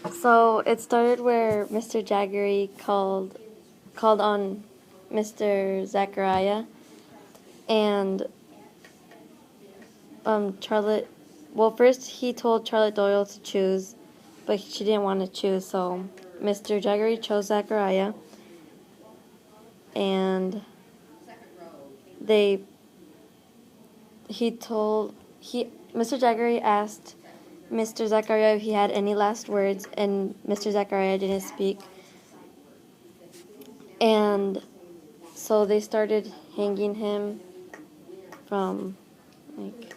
So it started where Mr. Jaggery called on Mr. Zachariah, and Charlotte. Well, first he told Charlotte Doyle to choose, but she didn't want to choose. So Mr. Jaggery chose Zachariah, and they. He told he Mr. Jaggery asked Mr. Zachariah if he had any last words, and Mr. Zachariah didn't speak. And so they started hanging him from, like,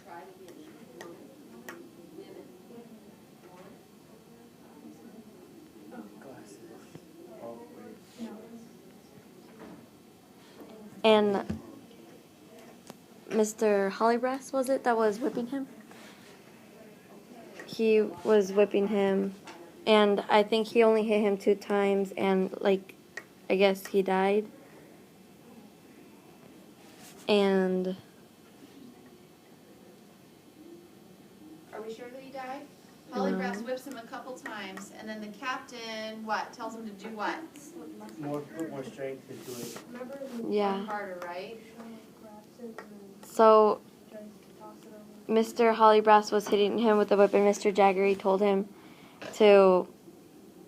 and Mr. Hollybrass, was it, that was whipping him? He was whipping him, and I think he only hit him 2 times, and, like, I guess he died. And Are we sure that he died? Hollybrass whips him a couple times, and then the captain, tells him to do what? Put more strength into it. yeah. Work harder, right? So Mr. Hollybrass was hitting him with the whip, and Mr. Jaggery told him to,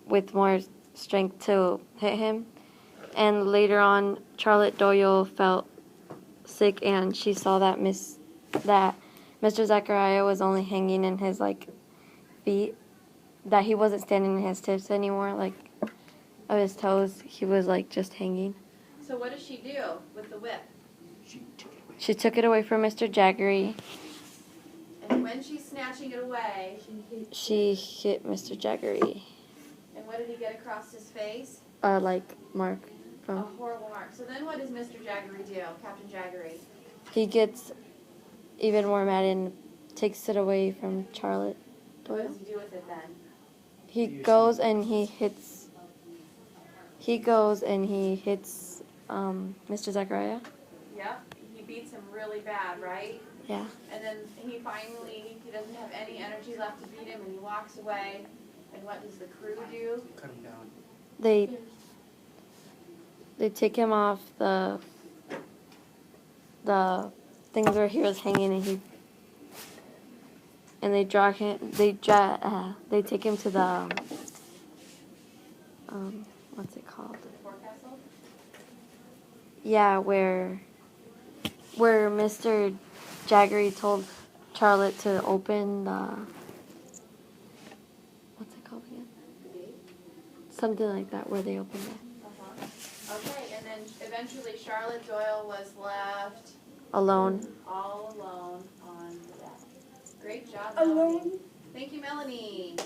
with more strength, to hit him. And later on, Charlotte Doyle felt sick, and she saw that Mr. Zachariah was only hanging in his, like, feet, that he wasn't standing in his tips anymore, like, of his toes. He was, like, just hanging. So what does she do with the whip? She took it away from Mr. Jaggery. And when she's snatching it away, She hit Mr. Jaggery. and what did he get across his face? Like, mark A from. horrible mark. So then what does Mr. Jaggery do, Captain Jaggery? He gets even more mad and takes it away from Charlotte What Doyle. does he do with it then? He goes and he hits. Mr. Zachariah. Yep. He beats him really bad, right? Yeah. And then he doesn't have any energy left to beat him, and he walks away. And what does the crew do? Cut him down. They take him off the things where he was hanging, and they drag him. They take him to the what's it called? The forecastle? Yeah, where Mr. Jaggery told Charlotte to open the, what's it called again? The gate? Something like that, where they opened it. Okay, and then eventually Charlotte Doyle was left Alone. all alone on the deck. Great job, Alone. Melanie. Thank you, Melanie.